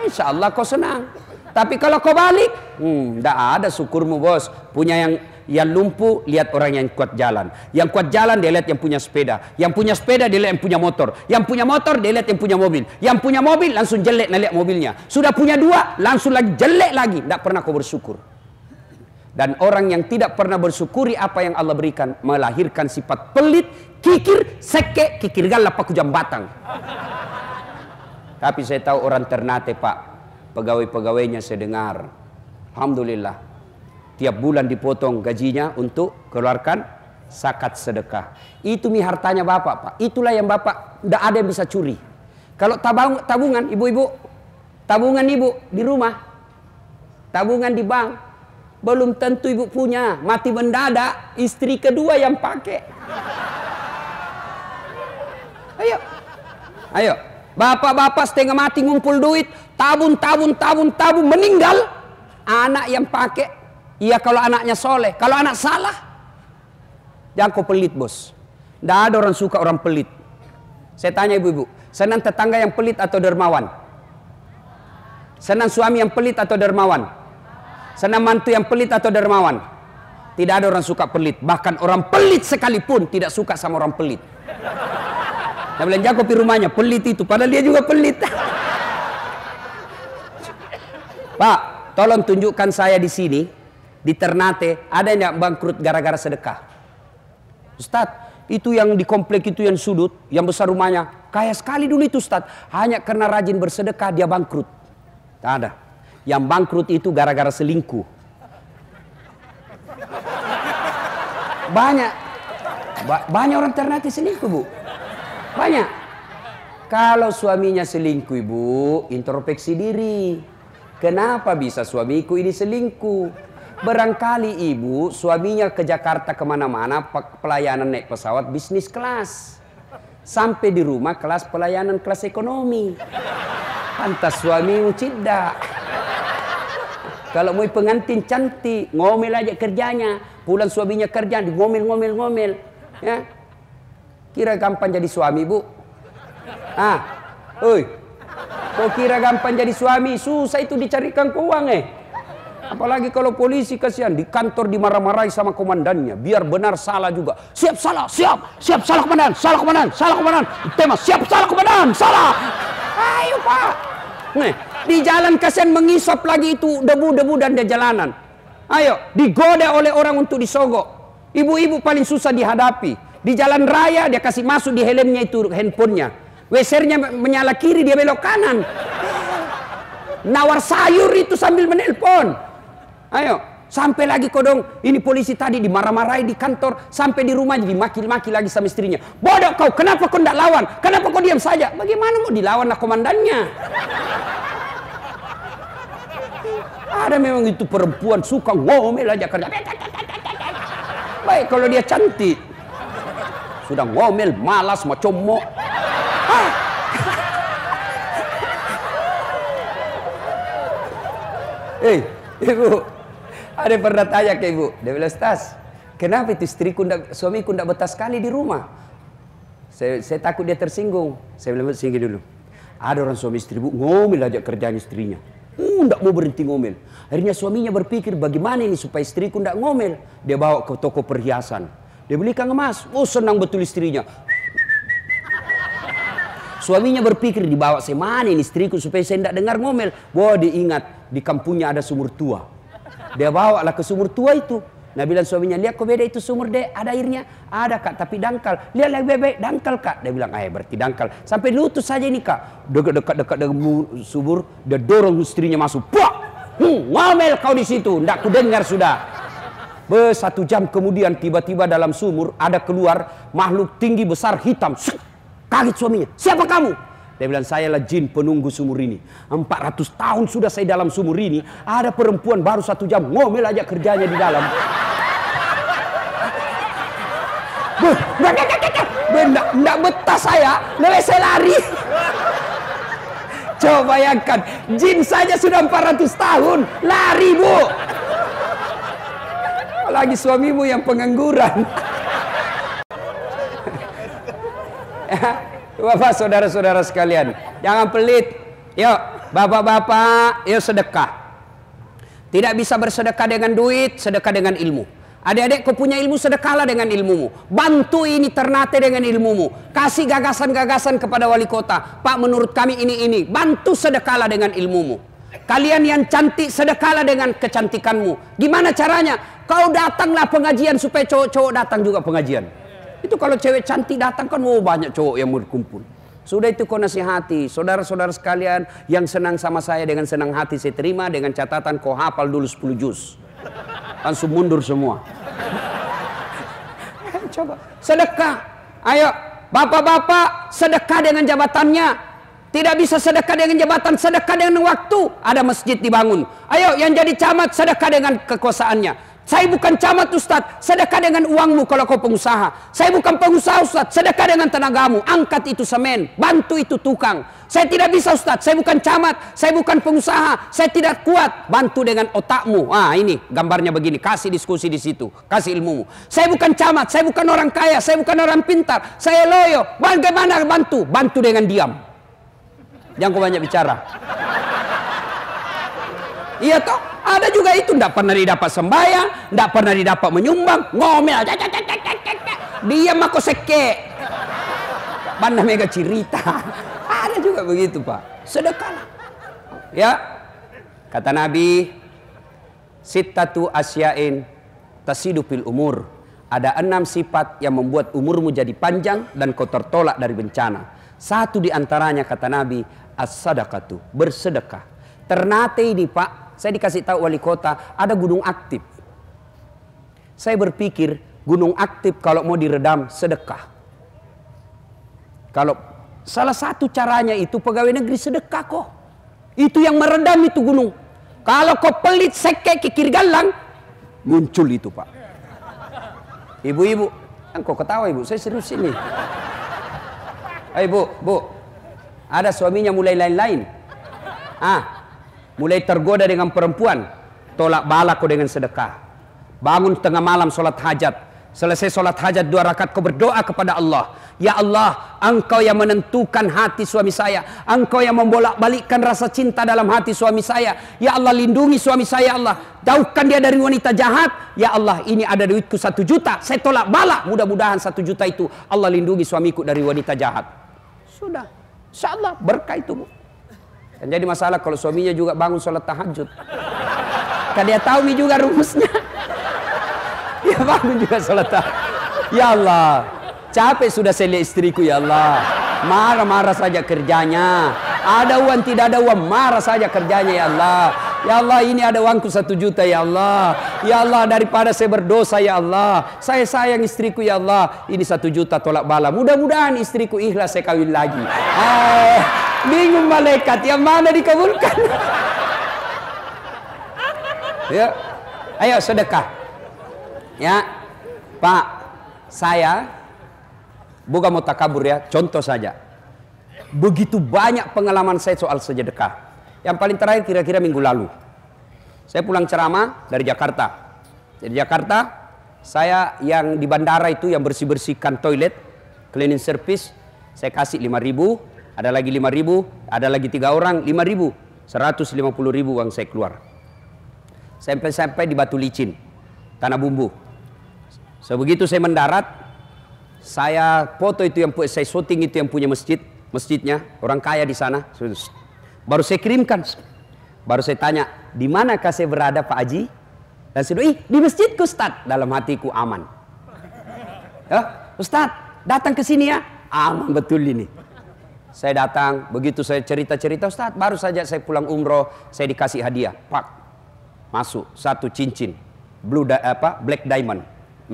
Insya Allah kau senang. Tapi kalau kau balik, tidak ada syukurmu bos. Punya yang lumpuh, lihat orang yang kuat jalan. Yang kuat jalan, dia lihat yang punya sepeda. Yang punya sepeda, dia lihat yang punya motor. Yang punya motor, dia lihat yang punya mobil. Yang punya mobil, langsung jelek lihat mobilnya. Sudah punya dua, langsung lagi jelek lagi. Tidak pernah kau bersyukur. Dan orang yang tidak pernah bersyukuri apa yang Allah berikan, melahirkan sifat pelit, kikir, seke, kikir galap, paku jam batang. Tapi saya tahu orang Ternate Pak, pegawai-pegawainya saya dengar, alhamdulillah, tiap bulan dipotong gajinya untuk keluarkan zakat sedekah. Itu hartanya Bapak Pak, itulah yang Bapak tidak ada yang bisa curi. Kalau tabungan ibu-ibu, tabungan ibu di rumah, tabungan di bank, belum tentu ibu punya, mati mendadak, istri kedua yang pakai. Ayo, bapak-bapak setengah mati ngumpul duit, tabung, meninggal, anak yang pakai. Iya kalau anaknya soleh, kalau anak salah, jangan kau pelit bos. Tidak ada orang suka orang pelit. Saya tanya ibu-ibu, senang tetangga yang pelit atau dermawan? Senang suami yang pelit atau dermawan? Senang mantu yang pelit atau dermawan? Tidak ada orang suka pelit. Bahkan orang pelit sekalipun tidak suka sama orang pelit. Saya bilang jago di rumahnya, pelit itu. Padahal dia juga pelit. Pak, tolong tunjukkan saya di sini, di Ternate, ada yang bangkrut gara-gara sedekah? Ustadz, itu yang di komplek itu yang sudut, yang besar rumahnya, kaya sekali dulu itu Ustadz. Hanya karena rajin bersedekah dia bangkrut. Tak ada. Yang bangkrut itu gara-gara selingkuh. Banyak orang Ternate selingkuh bu. Banyak. Kalau suaminya selingkuh ibu, introspeksi diri. Kenapa bisa suamiku ini selingkuh? Barangkali ibu suaminya ke Jakarta kemana-mana pelayanan naik pesawat bisnis kelas. Sampai di rumah kelas pelayanan kelas ekonomi. Pantas suamimu tidak. Kalau mau pengantin cantik, ngomel aja kerjanya. Pulang suaminya kerja, ngomel. Ya. Kira gampang jadi suami, Bu? Kau kira gampang jadi suami? Susah itu dicarikan keuang Apalagi kalau polisi kasihan, di kantor dimarah-marahi sama komandannya. Biar benar salah juga. Siap salah komandan. Tema siap salah komandan, salah. Ayo Pak. Di jalan kasihan mengisap lagi itu debu-debu dan di jalanan. Ayo, digoda oleh orang untuk disogok. Ibu-ibu paling susah dihadapi. Di jalan raya dia kasih masuk di helmnya itu handphonenya. Wesernya menyala kiri dia belok kanan. Nawar sayur itu sambil menelpon. Ayo, sampai lagi kodong. Ini polisi tadi dimarah-marahi di kantor. Sampai di rumahnya dimaki-maki lagi sama istrinya. Bodoh kau, kenapa kau tidak lawan? Kenapa kau diam saja? Bagaimana mau dilawan lah komandannya? Ada memang itu perempuan suka ngomel aja kerja. Baik kalau dia cantik. Sudah ngomel, malas, macomok. Ibu, ada pernah tanya ke ibu, dia bilang, Stas, kenapa itu suamiku tidak betah sekali di rumah? Saya takut dia tersinggung. Saya bilang, singgih dulu. Ada orang suami istri bu, ngomel aja kerjaan istrinya. Tidak mau berhenti ngomel. Akhirnya suaminya berpikir, bagaimana ini supaya istriku tidak ngomel? Dia bawa ke toko perhiasan. Dia belikan emas. Oh senang betul istrinya. Suaminya berpikir, dibawa saya mana ini istriku supaya saya tidak dengar ngomel. Wah diingat, di kampungnya ada sumur tua. Dia bawa lah ke sumur tua itu. Nah bilang suaminya, lihat kok beda itu sumur deh, ada airnya? Ada kak, tapi dangkal. Lihat lagi bebek, dangkal kak. Dia bilang, berarti dangkal. Sampai lutut saja ini kak. Dekat dengan sumur, dia dorong istrinya masuk. Puak! Ngomel kau di situ, ndak ku dengar sudah. 1 jam kemudian tiba-tiba dalam sumur ada keluar makhluk tinggi besar hitam. Kaget suaminya, siapa kamu? Dia bilang, saya lah jin penunggu sumur ini. 400 tahun sudah saya dalam sumur ini. Ada perempuan baru 1 jam ngomel aja kerjanya di dalam. Nggak betah saya, lebih saya lari. Coba bayangkan, jin saja sudah 400 tahun, lari bu. Apalagi suamimu yang pengangguran. Bapak, saudara-saudara sekalian, jangan pelit. Yuk, bapak-bapak, yuk sedekah. Tidak bisa bersedekah dengan duit, sedekah dengan ilmu. Adik-adik, kau punya ilmu, sedekahlah dengan ilmumu. Bantu ini Ternate dengan ilmumu. Kasih gagasan-gagasan kepada wali kota. Pak, menurut kami ini. Bantu sedekahlah dengan ilmumu. Kalian yang cantik, sedekahlah dengan kecantikanmu. Gimana caranya? Kau datanglah pengajian supaya cowok-cowok datang juga pengajian. Itu kalau cewek cantik datang kan, banyak cowok yang berkumpul. Sudah itu kau nasihati. Saudara-saudara sekalian yang senang sama saya, dengan senang hati saya terima, dengan catatan kau hafal dulu 10 juz. Langsung mundur semua. Coba sedekah. Ayo bapak-bapak, sedekah dengan jabatannya. Tidak bisa sedekah dengan jabatan, sedekah dengan waktu. Ada masjid dibangun. Ayo yang jadi camat, sedekah dengan kekuasaannya. Saya bukan camat Ustadz, sedekah dengan uangmu kalau kau pengusaha. Saya bukan pengusaha Ustadz, sedekah dengan tenagamu. Angkat itu semen, bantu itu tukang. Saya tidak bisa Ustadz, saya bukan camat, saya bukan pengusaha, saya tidak kuat. Bantu dengan otakmu. Ini gambarnya begini, kasih diskusi di situ, kasih ilmumu. Saya bukan camat, saya bukan orang kaya, saya bukan orang pintar, saya loyo. Bagaimana bantu? Bantu dengan diam. Jangan kau banyak bicara. Iya toh, ada juga itu, tidak pernah didapat sembahyang, tidak pernah didapat menyumbang, ngomel, diam aku seke. Banda mega cerita. Ada juga begitu Pak, sedekahlah. Ya, kata Nabi, sittatu asya'in tasidu fil umur. Ada 6 sifat yang membuat umurmu jadi panjang dan kau tertolak dari bencana. Satu di antaranya kata Nabi, as-sadaqatu, bersedekah. Ternate ini Pak, saya dikasih tahu wali kota, ada gunung aktif. Saya berpikir, gunung aktif kalau mau diredam, sedekah. Kalau salah satu caranya itu pegawai negeri sedekah kok. Itu yang meredam itu gunung. Kalau kau pelit, sekek, kikir galang, muncul itu Pak. Ibu-ibu, kan kok ketawa ibu, saya serius ini. Ayo bu, ada suaminya mulai lain-lain. Mulai tergoda dengan perempuan, tolak bala kau dengan sedekah. Bangun tengah malam sholat hajat. Selesai sholat hajat 2 rakaat kau berdoa kepada Allah. Ya Allah, Engkau yang menentukan hati suami saya. Engkau yang membolak-balikkan rasa cinta dalam hati suami saya. Ya Allah, lindungi suami saya Allah. Jauhkan dia dari wanita jahat. Ya Allah, ini ada duitku 1 juta. Saya tolak bala. Mudah-mudahan 1 juta itu Allah lindungi suamiku dari wanita jahat. Sudah, insya Allah berkah itu bu. Dan jadi masalah kalau suaminya juga bangun sholat tahajud. Kan dia tahu nih juga rumusnya. Dia bangun juga sholat tahajud. Ya Allah, capek sudah saya lihat istriku ya Allah. Marah-marah saja kerjanya. Ada uang tidak ada uang, marah saja kerjanya ya Allah. Ya Allah, ini ada uangku 1 juta ya Allah. Ya Allah, daripada saya berdosa ya Allah, saya sayang istriku ya Allah. Ini 1 juta tolak bala. Mudah-mudahan istriku ikhlas saya kawin lagi. Bingung malaikat, yang mana dikabulkan? Ya, ayo sedekah. Ya, Pak, saya bukan mau takabur ya, contoh saja. Begitu banyak pengalaman saya soal sedekah. Yang paling terakhir kira-kira minggu lalu, saya pulang ceramah dari Jakarta. Dari Jakarta, saya yang di bandara itu yang bersih-bersihkan toilet, cleaning service, saya kasih 5.000. Ada lagi 5.000, ada lagi 3 orang 5.000, 150.000 uang saya keluar. Sampai di Batu Licin, Tanah Bumbu. Sebegitu saya mendarat, saya foto itu yang saya syuting itu yang punya masjidnya, orang kaya di sana. Baru saya kirimkan, baru saya tanya, di manakah saya berada Pak Haji? Dan saya bilang, di masjidku Ustaz. Dalam hatiku aman. Ya, Ustaz, datang ke sini ya, aman betul ini. Saya datang, begitu saya cerita-cerita, Ustaz, baru saja saya pulang umroh, saya dikasih hadiah, Pak, masuk 1 cincin, black diamond,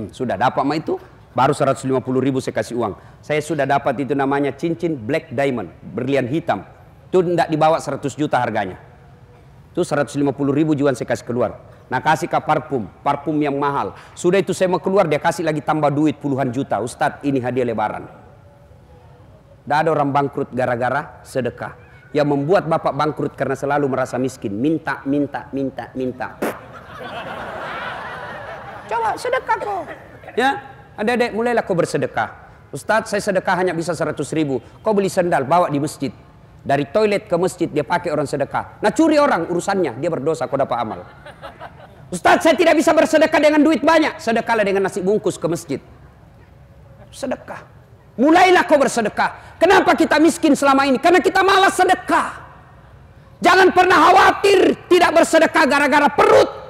sudah dapat mah itu, baru 150.000 saya kasih uang. Saya sudah dapat itu namanya cincin black diamond, berlian hitam, itu tidak dibawa 100 juta harganya, itu 150.000 juan saya kasih keluar. Nah kasih ke parfum yang mahal, sudah itu saya mau keluar, dia kasih lagi tambah duit puluhan juta, Ustaz ini hadiah lebaran. Tidak ada orang bangkrut gara-gara sedekah. Yang membuat bapak bangkrut karena selalu merasa miskin. Minta. Coba sedekah kok. Ya, adik-adik mulailah kau bersedekah. Ustadz, saya sedekah hanya bisa 100.000. Kau beli sendal, bawa di masjid. Dari toilet ke masjid, dia pakai orang sedekah. Nah curi orang, urusannya. Dia berdosa, kau dapat amal. Ustadz, saya tidak bisa bersedekah dengan duit banyak. Sedekahlah dengan nasi bungkus ke masjid. Sedekah. Mulailah kau bersedekah. Kenapa kita miskin selama ini? Karena kita malas sedekah. Jangan pernah khawatir tidak bersedekah gara-gara perut.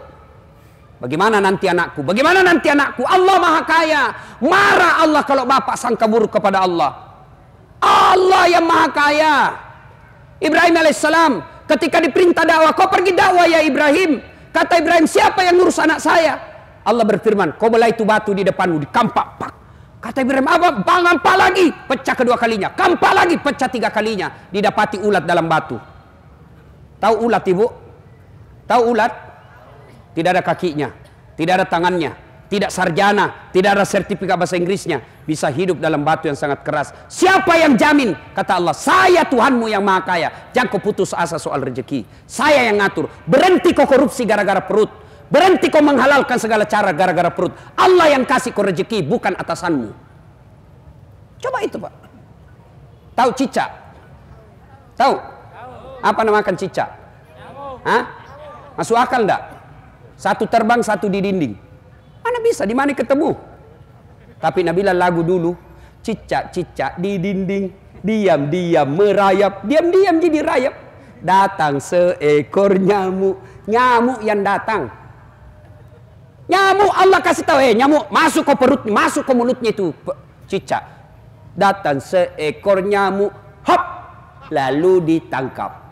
Bagaimana nanti anakku? Bagaimana nanti anakku? Allah Maha Kaya. Marah Allah kalau bapak sangka buruk kepada Allah. Allah yang Maha Kaya. Ibrahim alaihissalam ketika diperintah dakwah, kau pergi dakwah ya Ibrahim. Kata Ibrahim, siapa yang ngurus anak saya? Allah berfirman, kau belah itu batu di depanmu, dikampak. Pak. Kata Ibrahim, apa? Kampak lagi. Pecah kedua kalinya. Kampak lagi. Pecah 3 kalinya. Didapati ulat dalam batu. Tahu ulat ibu? Tahu ulat? Tidak ada kakinya, tidak ada tangannya, tidak sarjana, tidak ada sertifikat bahasa Inggrisnya, bisa hidup dalam batu yang sangat keras. Siapa yang jamin? Kata Allah, saya Tuhanmu yang Maha Kaya. Jangan kau putus asa soal rezeki. Saya yang ngatur. Berhenti kau korupsi gara-gara perut. Berhenti kau menghalalkan segala cara gara-gara perut. Allah yang kasih kau rezeki, bukan atasanmu. Coba itu Pak. Tahu cicak? Tahu? Apa namakan cicak? Hah? Masuk akal enggak? Satu terbang, satu di dinding. Mana bisa, di mana ketemu? Tapi Nabila lagu dulu, cicak-cicak di dinding, diam-diam merayap, diam-diam jadi rayap. Datang seekor nyamuk, nyamuk yang datang. Nyamuk Allah kasih tahu, nyamuk masuk ke perut, masuk ke mulutnya itu cicak. Datang seekor nyamuk, hop, lalu ditangkap.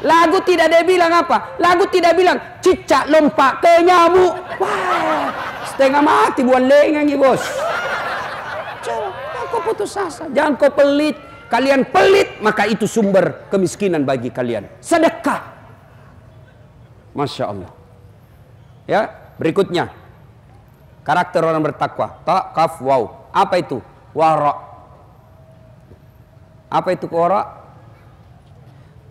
Lagu tidak ada bilang apa? Lagu tidak bilang cicak lompat ke nyamuk. Wah, setengah mati buat lengan ya bos. Jangan kau putus asa, jangan kau pelit. Kalian pelit, maka itu sumber kemiskinan bagi kalian. Sedekah. Masya Allah. Ya, berikutnya karakter orang bertakwa. Ta, kaf, waw. Apa itu? Wara. Apa itu wara?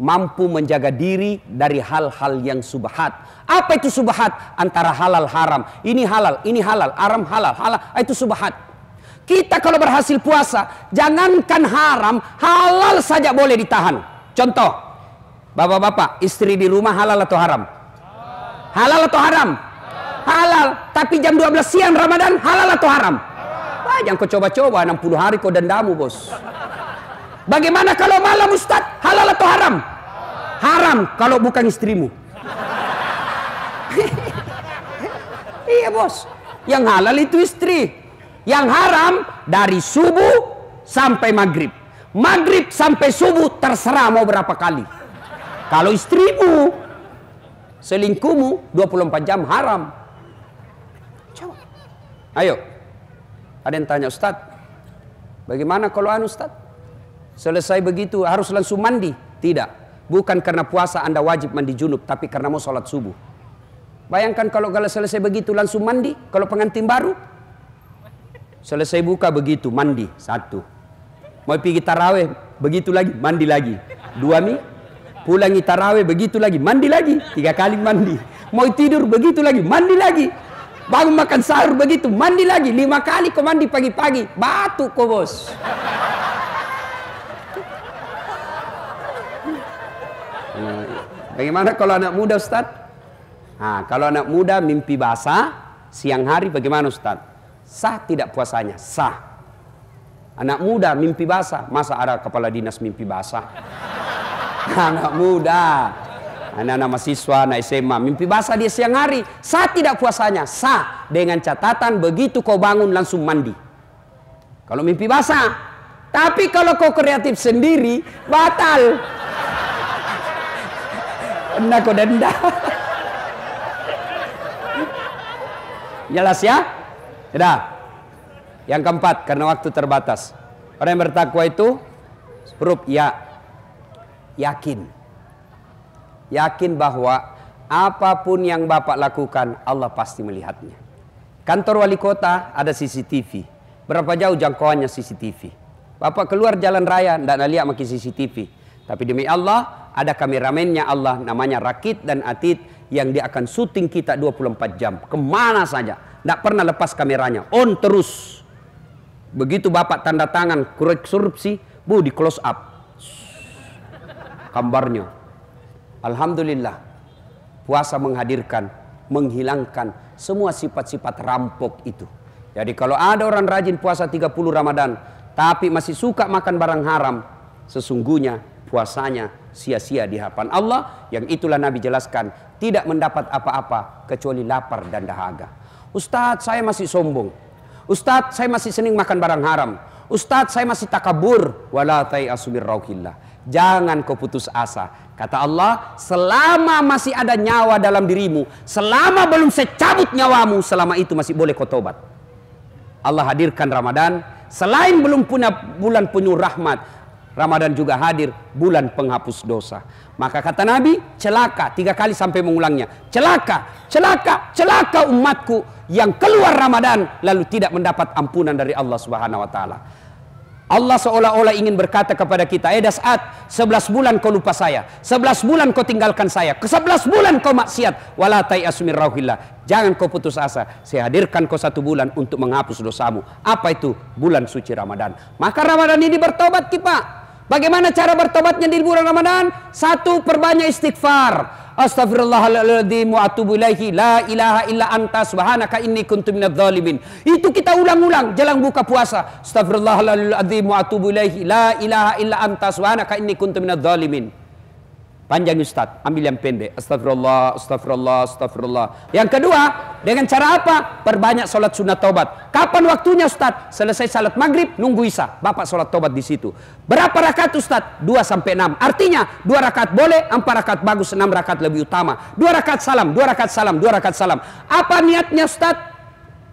Mampu menjaga diri dari hal-hal yang subhat. Apa itu subhat? Antara halal haram. Ini halal, haram halal, halal. Itu subhat. Kita kalau berhasil puasa, jangankan haram, halal saja boleh ditahan. Contoh, bapak-bapak, istri di rumah halal atau haram? Halal atau haram? Halal. Tapi jam 12 siang Ramadan, halal atau haram? Wah, jangan kau coba-coba, 60 hari kau dendamu bos. Bagaimana kalau malam Ustaz? Halal atau haram? Haram kalau bukan istrimu. Iya bos. Yang halal itu istri. Yang haram dari subuh sampai maghrib. Maghrib sampai subuh terserah mau berapa kali. Kalau istrimu, selingkuhmu 24 jam haram. Coba. Ayo. Ada yang tanya, Ustaz, bagaimana kalau Ustaz? Selesai begitu harus langsung mandi? Tidak. Bukan karena puasa Anda wajib mandi junub, tapi karena mau sholat subuh. Bayangkan kalau selesai begitu langsung mandi. Kalau pengantin baru, selesai buka begitu mandi 1. Mau pergi taraweh begitu lagi mandi lagi 2 mie. Pulangi taraweh begitu lagi mandi lagi 3 kali mandi. Mau tidur begitu lagi mandi lagi. Bangun makan sahur begitu mandi lagi 5 kali kau mandi pagi-pagi. Batuk kau bos. Bagaimana kalau anak muda Ustaz? Nah, kalau anak muda mimpi basah siang hari bagaimana Ustaz? Sah tidak puasanya? Sah. Anak muda mimpi basah, masa ada kepala dinas mimpi basah? Anak muda, anak-anak mahasiswa, anak SMA mimpi basah dia siang hari, sah tidak puasanya? Sah, dengan catatan begitu kau bangun langsung mandi. Kalau mimpi basah. Tapi kalau kau kreatif sendiri, batal. Kena kau denda. Jelas ya? Sudah. Yang keempat, karena waktu terbatas. Orang yang bertakwa itu huruf ya. Yakin. Yakin bahwa apapun yang Bapak lakukan, Allah pasti melihatnya. Kantor wali kota ada CCTV. Berapa jauh jangkauannya CCTV? Bapak keluar jalan raya, tidak lihat pakai CCTV. Tapi demi Allah, ada kameramennya Allah, namanya Rakit dan Atid, yang dia akan syuting kita 24 jam. Kemana saja. Tidak pernah lepas kameranya. On terus. Begitu Bapak tanda tangan korupsi, Bu, di close up gambarnya. Alhamdulillah, puasa menghadirkan, menghilangkan semua sifat-sifat rampok itu. Jadi kalau ada orang rajin puasa 30 Ramadan tapi masih suka makan barang haram, sesungguhnya puasanya sia-sia di hadapan Allah, yang itulah Nabi jelaskan tidak mendapat apa-apa kecuali lapar dan dahaga. Ustadz, saya masih sombong. Ustadz, saya masih senang makan barang haram. Ustadz, saya masih takabur. Wala tai'asu min rauhillah. Jangan kau putus asa. Kata Allah, selama masih ada nyawa dalam dirimu, selama belum secabut nyawamu, selama itu masih boleh kau tobat. Allah hadirkan Ramadan, selain belum punya bulan penuh rahmat, Ramadan juga hadir bulan penghapus dosa. Maka kata Nabi, celaka, 3 kali sampai mengulangnya. Celaka, celaka, celaka umatku yang keluar Ramadan lalu tidak mendapat ampunan dari Allah Subhanahu wa taala. Allah seolah-olah ingin berkata kepada kita, Das'at, 11 bulan kau lupa saya, 11 bulan kau tinggalkan saya, ke 11 bulan kau maksiat, wala tai'asu min rauhillah. Jangan kau putus asa, saya hadirkan kau 1 bulan untuk menghapus dosamu. Apa itu? Bulan suci Ramadan. Maka Ramadan ini bertobat kita. Bagaimana cara bertobatnya di bulan Ramadan? 1, perbanyak istighfar. Astaghfirullahaladzim wa atubu ilaihi, la ilaha illa anta subhanaka inni kuntu minadz zalimin. Itu kita ulang-ulang jelang buka puasa. Astaghfirullahaladzim wa atubu ilaihi, la ilaha illa anta subhanaka inni kuntu minadz zalimin. Panjang Ustaz, ambil yang pendek. Astagfirullah, astagfirullah, astagfirullah. Yang kedua, dengan cara apa? Perbanyak sholat sunat taubat. Kapan waktunya Ustaz? Selesai salat maghrib, nunggu isya. Bapak sholat taubat di situ. Berapa rakaat Ustaz? 2 sampai 6. Artinya 2 rakaat boleh, 4 rakaat bagus, 6 rakaat lebih utama. 2 rakaat salam, 2 rakaat salam, 2 rakaat salam. Apa niatnya Ustaz?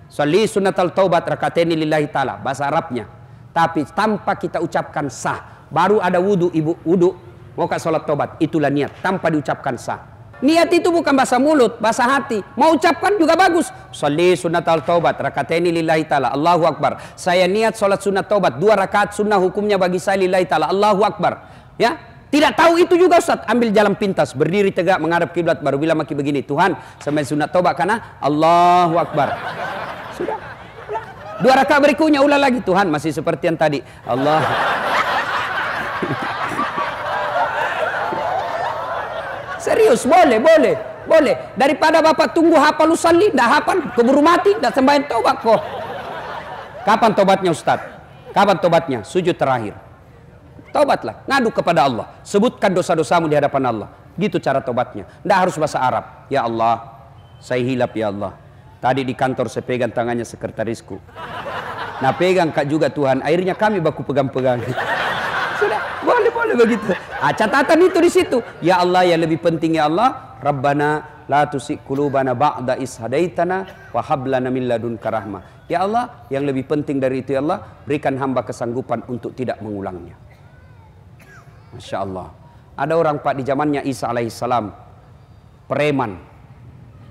Sholli sunatal taubat rakataini lillahi ta'ala. Bahasa Arabnya. Tapi tanpa kita ucapkan sah. Baru ada wudu, ibu, wudu. Mau ke sholat tobat, itulah niat, tanpa diucapkan sah. Niat itu bukan bahasa mulut, bahasa hati. Mau ucapkan juga bagus. Sholli sunatal taubat rakataini lillahi ta'ala, Allahu Akbar. Saya niat sholat sunat taubat, 2 rakaat sunnah hukumnya bagi saya lillahi ta'ala, Allahu Akbar. Ya, tidak tahu itu juga Ustaz, ambil jalan pintas, berdiri tegak menghadap kiblat, baru bilang maki begini, Tuhan, sampai sunat taubat karena Allahu Akbar. Sudah. 2 rakaat berikutnya ulang lagi, Tuhan masih seperti yang tadi, Allah. Serius, boleh. Daripada Bapak tunggu hafal usalli, tidak hafal, keburu mati, tidak sembahyang tobat kok. Kapan tobatnya Ustaz? Kapan tobatnya? Sujud terakhir. Tobatlah, ngadu kepada Allah. Sebutkan dosa-dosamu di hadapan Allah. Gitu cara tobatnya. Tidak harus bahasa Arab. Ya Allah, saya hilap ya Allah. Tadi di kantor saya pegang tangannya sekretarisku. Nah pegang kak juga Tuhan. Akhirnya kami baku pegang-pegang. Sudah, boleh begitu. Catatan itu di situ. Ya Allah, yang lebih penting ya Allah, Rabbana la tusik qulubana ba'da is hadaitana wa hab lana min ladunka rahmah. Ya Allah, yang lebih penting dari itu ya Allah, berikan hamba kesanggupan untuk tidak mengulangnya. Masya Allah. Ada orang Pak di zamannya Isa alaihissalam, preman.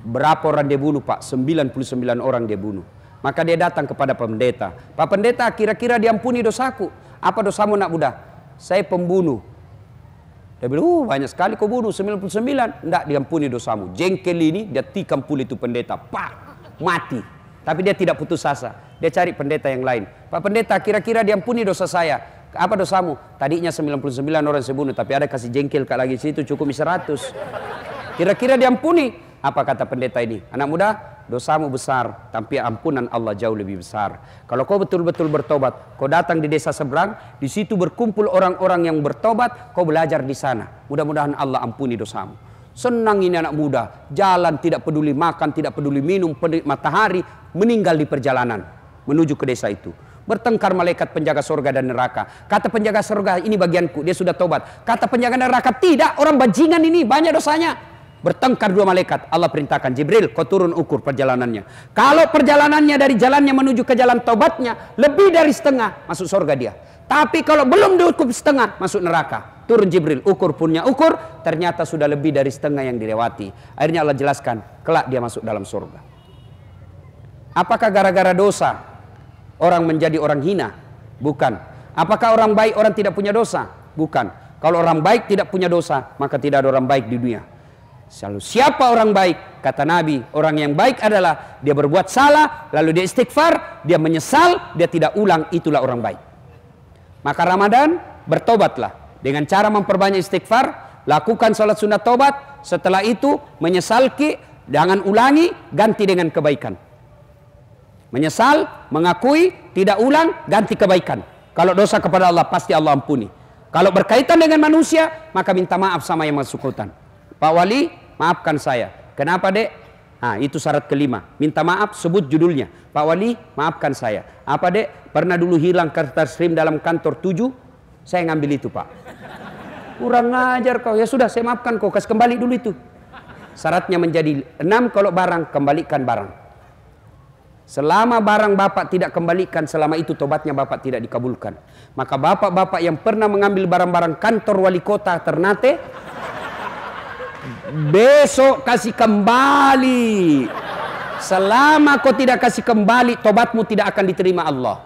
Berapa orang dia bunuh Pak? 99 orang dia bunuh. Maka dia datang kepada pendeta. Pak pendeta, kira-kira diampuni dosaku. Apa dosamu nak budak? Saya pembunuh. Dia bilang, banyak sekali kau bunuh, 99. Tidak, diampuni dosamu. Jengkel ini, dia tikam puli itu pendeta. Pak, mati. Tapi dia tidak putus asa. Dia cari pendeta yang lain. Pak pendeta, kira-kira diampuni dosa saya. Apa dosamu? Tadinya 99 orang saya bunuh, tapi ada kasih jengkel kak lagi situ, cukup 100. Kira-kira diampuni. Apa kata pendeta ini? Anak muda, dosamu besar, tapi ampunan Allah jauh lebih besar. Kalau kau betul-betul bertobat, kau datang di desa seberang, di situ berkumpul orang-orang yang bertobat, kau belajar di sana. Mudah-mudahan Allah ampuni dosamu. Senang ini anak muda, jalan tidak peduli makan, tidak peduli minum, matahari, meninggal di perjalanan menuju ke desa itu. Bertengkar malaikat penjaga surga dan neraka. Kata penjaga surga, ini bagianku, dia sudah tobat. Kata penjaga neraka, tidak, orang bajingan ini banyak dosanya. Bertengkar 2 malaikat. Allah perintahkan, Jibril, kau turun ukur perjalanannya. Kalau perjalanannya dari jalannya menuju ke jalan taubatnya lebih dari setengah, masuk surga dia. Tapi kalau belum diukur setengah, masuk neraka. Turun Jibril, ukur punya ukur, ternyata sudah lebih dari setengah yang dilewati. Akhirnya Allah jelaskan, kelak dia masuk dalam surga. Apakah gara-gara dosa orang menjadi orang hina? Bukan. Apakah orang baik orang tidak punya dosa? Bukan. Kalau orang baik tidak punya dosa, maka tidak ada orang baik di dunia. Selalu siapa orang baik? Kata Nabi, orang yang baik adalah dia berbuat salah, lalu dia istighfar, dia menyesal, dia tidak ulang, itulah orang baik. Maka Ramadan, bertobatlah dengan cara memperbanyak istighfar, lakukan salat sunat tobat, setelah itu menyesal jangan ulangi, ganti dengan kebaikan. Menyesal, mengakui, tidak ulang, ganti kebaikan. Kalau dosa kepada Allah, pasti Allah ampuni. Kalau berkaitan dengan manusia, maka minta maaf sama yang bersangkutan. Pak Wali, maafkan saya. Kenapa, Dek? Nah, itu syarat kelima. Minta maaf, sebut judulnya. Pak Wali, maafkan saya. Apa, Dek? Pernah dulu hilang kertas krim dalam kantor 7? Saya ngambil itu, Pak. Kurang ajar kau. Ya sudah, saya maafkan kau. Kasih kembali dulu itu. Syaratnya menjadi 6, kalau barang, kembalikan barang. Selama barang Bapak tidak kembalikan, selama itu tobatnya Bapak tidak dikabulkan. Maka Bapak-Bapak yang pernah mengambil barang-barang kantor wali kota Ternate, besok kasih kembali. Selama kau tidak kasih kembali, tobatmu tidak akan diterima Allah.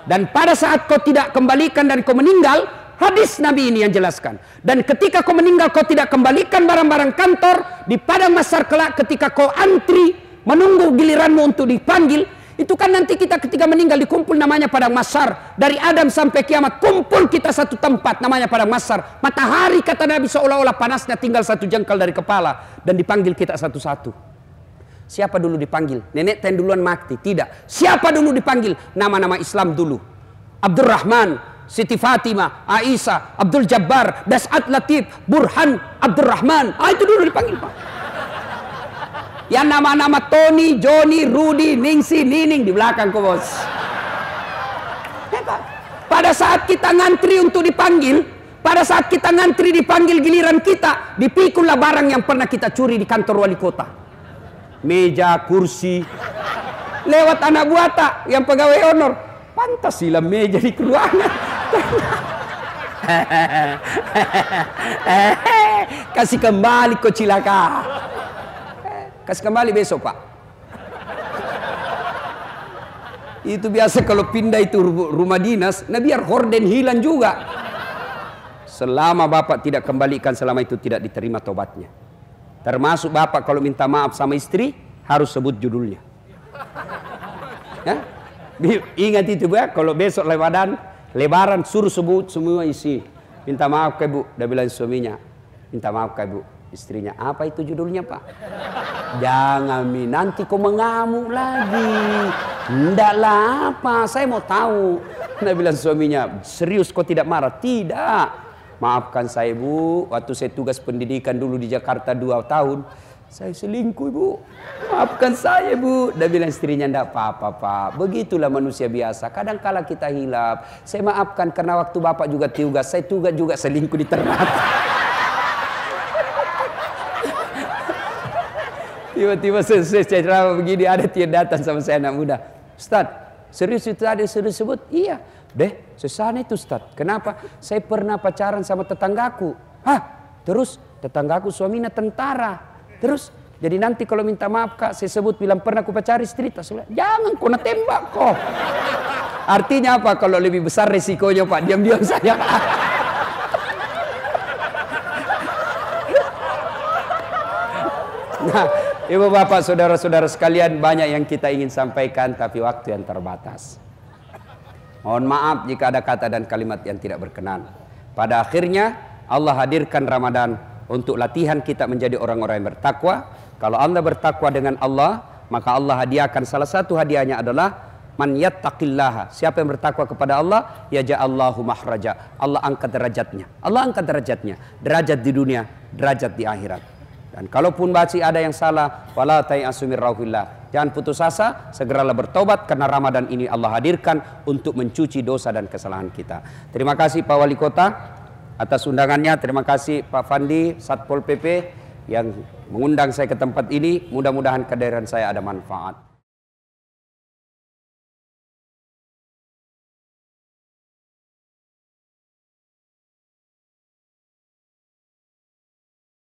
Dan pada saat kau tidak kembalikan dan kau meninggal, hadis Nabi ini yang jelaskan. Dan ketika kau meninggal, kau tidak kembalikan barang-barang kantor, di padang mahsyar kelak ketika kau antri menunggu giliranmu untuk dipanggil, itu kan nanti kita ketika meninggal dikumpul namanya padang mahsyar. Dari Adam sampai kiamat kumpul kita satu tempat namanya padang mahsyar. Matahari kata Nabi seolah-olah panasnya tinggal 1 jengkal dari kepala, dan dipanggil kita satu-satu. Siapa dulu dipanggil? Nenek ten duluan mati? Tidak. Siapa dulu dipanggil? Nama-nama Islam dulu. Abdurrahman, Siti Fatimah, Aisyah, Abdul Jabbar, Das'at Latif, Burhan, Abdurrahman. Itu dulu dipanggil, Pak. Yang nama-nama Tony, Johnny, Rudy, Ningsi, Nining di belakang kok, bos. Pada saat kita ngantri untuk dipanggil, pada saat kita ngantri dipanggil giliran kita, dipikullah barang yang pernah kita curi di kantor wali kota. Meja, kursi. Lewat anak buata yang pegawai honor. Pantas silam meja di ruangan. Kasih kembali kok cilaka. Kasih kembali besok, Pak. Itu biasa kalau pindah itu rumah dinas, nah biar horden hilang juga. Selama Bapak tidak kembalikan, selama itu tidak diterima tobatnya. Termasuk Bapak kalau minta maaf sama istri, harus sebut judulnya. Ya? Ingat itu, Pak, kalau besok lebaran suruh sebut semua isi. Minta maaf ke Bu, udah bilang suaminya. Minta maaf ke Bu, istrinya. Apa itu judulnya, Pak? Jangan nanti kau mengamuk lagi. Ndaklah apa, saya mau tahu. Nah bilang suaminya, serius kau tidak marah? Tidak. Maafkan saya, Bu, waktu saya tugas pendidikan dulu di Jakarta 2 tahun, saya selingkuh, Bu. Maafkan saya, Bu. Dia bilang istrinya, ndak apa-apa, Pak. Begitulah manusia biasa. Kadang kala kita hilap. Saya maafkan karena waktu Bapak juga tugas, saya tugas juga selingkuh di Ternate. Tiba-tiba selesai ceramah begini, ada yang datang sama saya, anak muda. Ustaz, serius itu ada yang sebut? Iya. Deh, sesana itu Ustaz. Kenapa? Saya pernah pacaran sama tetanggaku. Hah? Terus tetanggaku suaminya tentara. Terus jadi nanti kalau minta maaf, Kak, saya sebut bilang pernah aku pacari istri. Jangan kau nak tembak kok. Artinya apa? Kalau lebih besar resikonya, Pak, diam-diam saja. Nah, Ibu bapak saudara-saudara sekalian, banyak yang kita ingin sampaikan tapi waktu yang terbatas. Mohon maaf jika ada kata dan kalimat yang tidak berkenan. Pada akhirnya Allah hadirkan Ramadan untuk latihan kita menjadi orang-orang yang bertakwa. Kalau Anda bertakwa dengan Allah, maka Allah hadiahkan, salah satu hadiahnya adalah man yattaqillaha. Siapa yang bertakwa kepada Allah, yaj'allahu mahraja. Allah angkat derajatnya. Allah angkat derajatnya. Derajat di dunia, derajat di akhirat. Dan kalaupun masih ada yang salah, wala tayasu mir rauhillah. Jangan putus asa, segeralah bertobat karena Ramadan ini Allah hadirkan untuk mencuci dosa dan kesalahan kita. Terima kasih Pak Wali Kota atas undangannya. Terima kasih Pak Fandi Satpol PP yang mengundang saya ke tempat ini. Mudah-mudahan kehadiran saya ada manfaat.